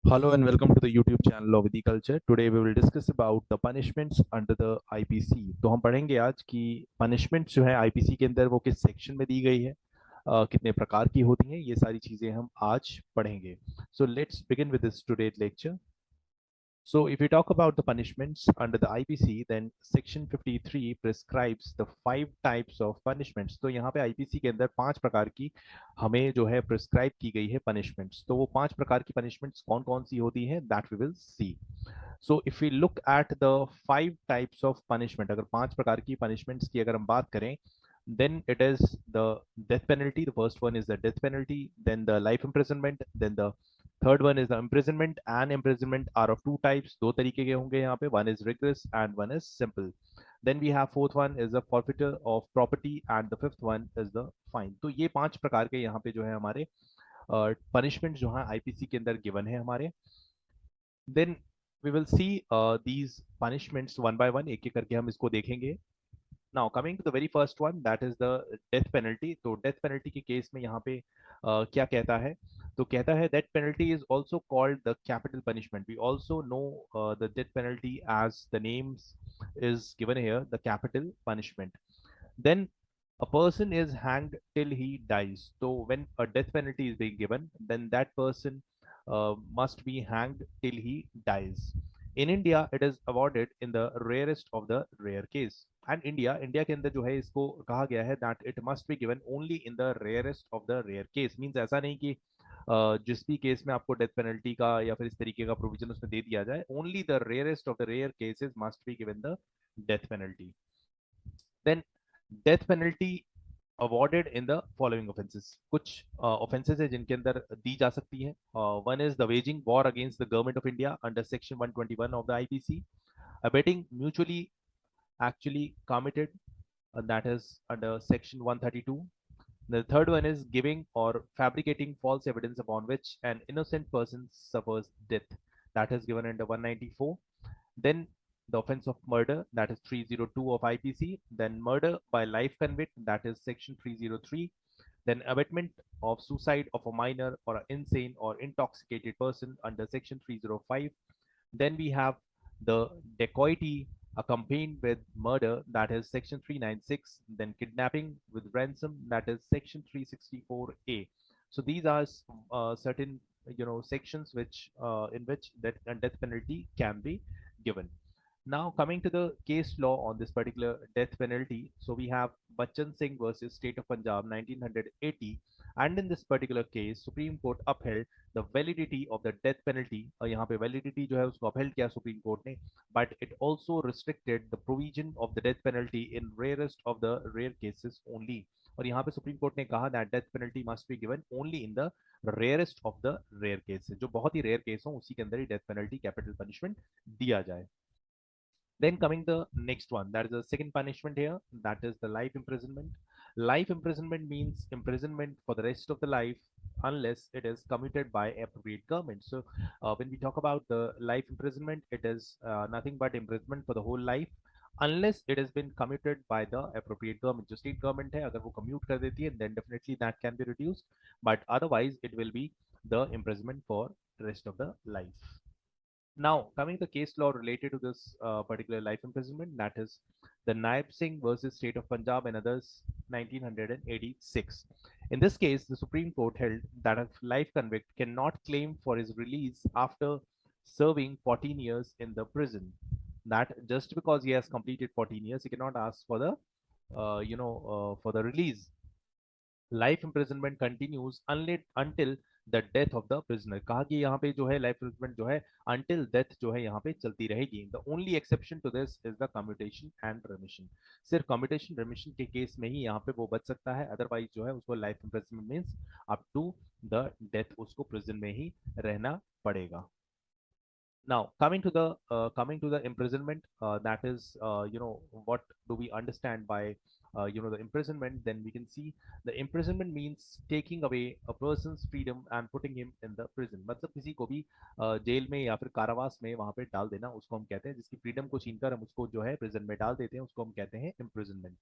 Hello and welcome to the YouTube channel of Vidhi Culture. Today we will discuss about the punishments under the IPC. तो हम पढ़ेंगे आज कि punishments जो है IPC के अंदर वो किस सेक्शन में दी गई है, कितने प्रकार की होती हैं, ये सारी चीजें हम आज पढ़ेंगे. So let's begin with this today's lecture. So if we talk about the punishments under the IPC, then section 53 prescribes the 5 types of punishments. तो यहाँ पे IPC के अंदर 5 प्रकार की हमें जो है prescribe की गई है punishments. तो वो 5 प्रकार की punishments कौन कौन सी होती हैं, that we will see. So if we look at the 5 types of punishment, अगर 5 प्रकार की punishments की अगर हम बात करें, then it is the death penalty. The first one is the death penalty, then the life imprisonment, then the third one is the imprisonment. And imprisonment are of 2 types, दो तरीके के होंगे यहाँ पे, one is rigorous and one is simple. Then we have fourth one is the forfeiture of property and the fifth one is the fine. तो ये 5 प्रकार के यहाँ पे जो है हमारे punishment जो है IPC के अंदर given है हमारे. Then we will see these punishments one by one, एक एक करके हम इसको देखेंगे. Now coming to the very first one, that is the death penalty. तो death penalty के केस में यहाँ पे क्या कहता है, तो कहता है death penalty is also called the capital punishment. We also know the death penalty as the names is given here, the capital punishment. Then a person is hanged till he dies. So when a death penalty is being given, then that person must be hanged till he dies. In India, it is awarded in the rarest of the rare case. And India के अंदर जो है इसको कहा गया है that it must be given only in the rarest of the rare case. Means ऐसा नहीं कि जिस भी केस में आपको डेथ पेनल्टी का या फिर इस तरीके का प्रोविजन उसमें दे दिया जाए, only the rarest of the rare cases must be given the death penalty. Then death penalty awarded in the following offences. कुछ ऑफेंसेस है जिनके अंदर दी जा सकती है. One is the waging war against the government of India under section 121 of the IPC. Abetting mutually actually committed, that is under section 132. The third one is giving or fabricating false evidence upon which an innocent person suffers death, that is given under 194. Then the offense of murder, that is 302 of IPC. Then murder by life convict, that is section 303. Then abatement of suicide of a minor or an insane or intoxicated person under section 305. Then we have the dacoity accompanied with murder, that is section 396. Then kidnapping with ransom, that is section 364A. So these are certain sections which in which that death penalty can be given. Now coming to the case law on this particular death penalty, so we have Bachchan Singh versus State of Punjab 1980, and in this particular case Supreme Court upheld the validity of the death penalty. और यहाँ पे validity जो है उसको upheld किया Supreme Court ने, but it also restricted the provision of the death penalty in rarest of the rare cases only. और यहाँ पे Supreme Court ने कहा that death penalty must be given only in the rarest of the rare cases. जो बहुत ही rare case हो उसी के अंदर ही death penalty capital punishment दिया जाए. Then coming the next one, that is the second punishment here, that is the life imprisonment. Life imprisonment means imprisonment for the rest of the life unless it is commuted by appropriate government. So when we talk about the life imprisonment, it is nothing but imprisonment for the whole life unless it has been commuted by the appropriate government. जो state government है अगर वो commute कर देती है, then definitely that can be reduced, but otherwise it will be the imprisonment for the rest of the life. Now, coming to the case law related to this particular life imprisonment, that is the Naib Singh versus State of Punjab and others, 1986. In this case, the Supreme Court held that a life convict cannot claim for his release after serving 14 years in the prison. That just because he has completed 14 years, he cannot ask for the, for the release. Life imprisonment continues until the death of the prisoner. कहा कि यहाँ पे जो है life imprisonment जो है until death जो है यहाँ पे चलती रहेगी. The only exception to this is the commutation and remission. सिर्फ कम्यूटेशन रेमिशन के केस में ही यहाँ पे वो बच सकता है, अदरवाइज जो है उसको life imprisonment means up to the death उसको प्रिजन में ही रहना पड़ेगा. Now coming to the imprisonment, that is what do we understand by the imprisonment, then we can see the imprisonment means taking away a person's freedom and putting him in the prison. मतलब किसी को भी jail में या फिर कारावास में वहां पे डाल देना, उसको हम कहते हैं, जिसकी फ्रीडम को छीनकर हम उसको जो है प्रिजन में डाल देते हैं, उसको हम कहते हैं इम्प्रिजनमेंट।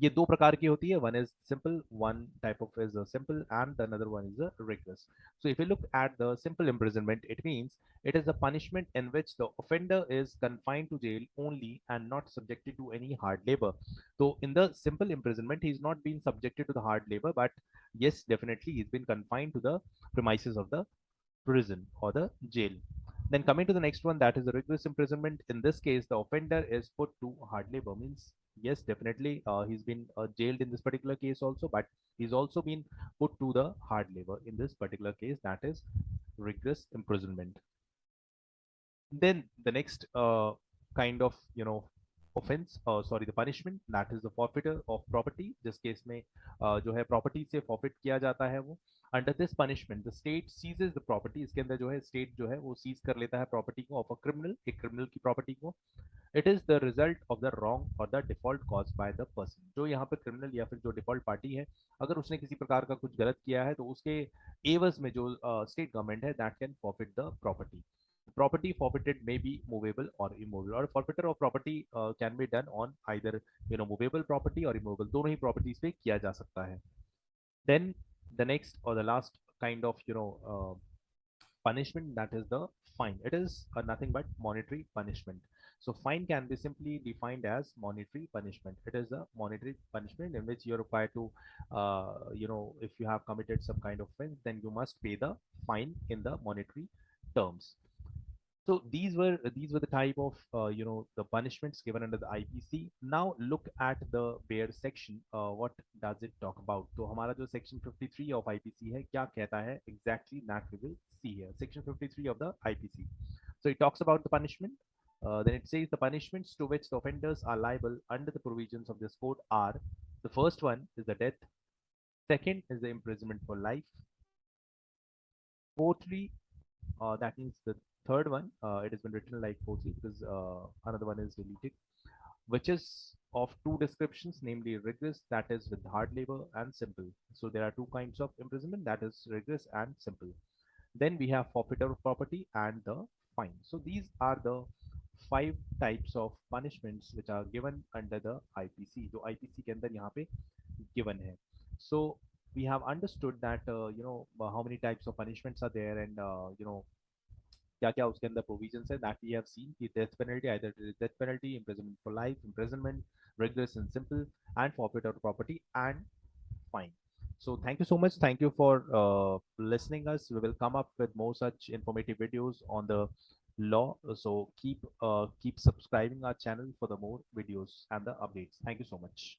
ये दो प्रकार की होती है, one is simple, one type of is simple and the another one is rigorous. So if you look at the simple imprisonment, it means it is a punishment in which the offender is confined to jail only and not subjected to any hard labor. So in the simple imprisonment, he's not been subjected to the hard labor, but yes, definitely he's been confined to the premises of the prison or the jail. Then coming to the next one, that is the rigorous imprisonment. In this case, the offender is put to hard labor. Means yes, definitely he's been jailed in this particular case also, but he's also been put to the hard labor in this particular case. That is rigorous imprisonment. Then the next kind of offense, sorry, the punishment, that is the forfeiture of property. जिस case में जो है property से forfeit किया जाता है वो। Under this punishment, the state seizes the property. इसके अंदर जो है स्टेट जो है वो सीज कर लेता है प्रॉपर्टी को ऑफ अ क्रिमिनल, एक क्रिमिनल की प्रॉपर्टी को। It is the result of the wrong और the default cause by the person. जो यहाँ पे क्रिमिनल या फिर जो डिफॉल्ट पार्टी है, अगर उसने किसी प्रकार का कुछ गलत किया है, तो उसके एवज में जो स्टेट गवर्नमेंट है, that can forfeit the property. Property forfeited may be movable or immovable, or forfeiture of property can be done on either movable property or immovable, दोनों ही properties पे किया जा सकता है। Then the next or the last kind of punishment, that is the fine. It is nothing but monetary punishment. So fine can be simply defined as monetary punishment. It is a monetary punishment in which you're required to if you have committed some kind of offense, then you must pay the fine in the monetary terms. So these were the type of the punishments given under the IPC. Now look at the bare section. What does it talk about? तो हमारा जो section 53 of IPC है, क्या कहता है exactly, that we will see here. Section 53 of the IPC. So it talks about the punishment. Then it says the punishments to which the offenders are liable under the provisions of this code are: the first one is the death, second is the imprisonment for life, fourthly, that means the third one, it has been written like fourthly because another one is deleted, which is of two descriptions, namely rigorous, that is with hard labor, and simple. So there are two kinds of imprisonment, that is rigorous and simple. Then we have forfeiture of property and the fine. So these are the five types of punishments which are given under the IPC, जो IPC के अंदर यहाँ पे given है. So we have understood that how many types of punishments are there, and क्या क्या उसके अंदर प्रोविजंस है, दैट वी हैव सीन कि death penalty, either death penalty, imprisonment for life, imprisonment, rigorous and simple, and forfeit of property and fine. So thank you so much, thank you for listening us. We will come up with more such informative videos on the law, so keep subscribing our channel for the more videos and the updates. Thank you so much.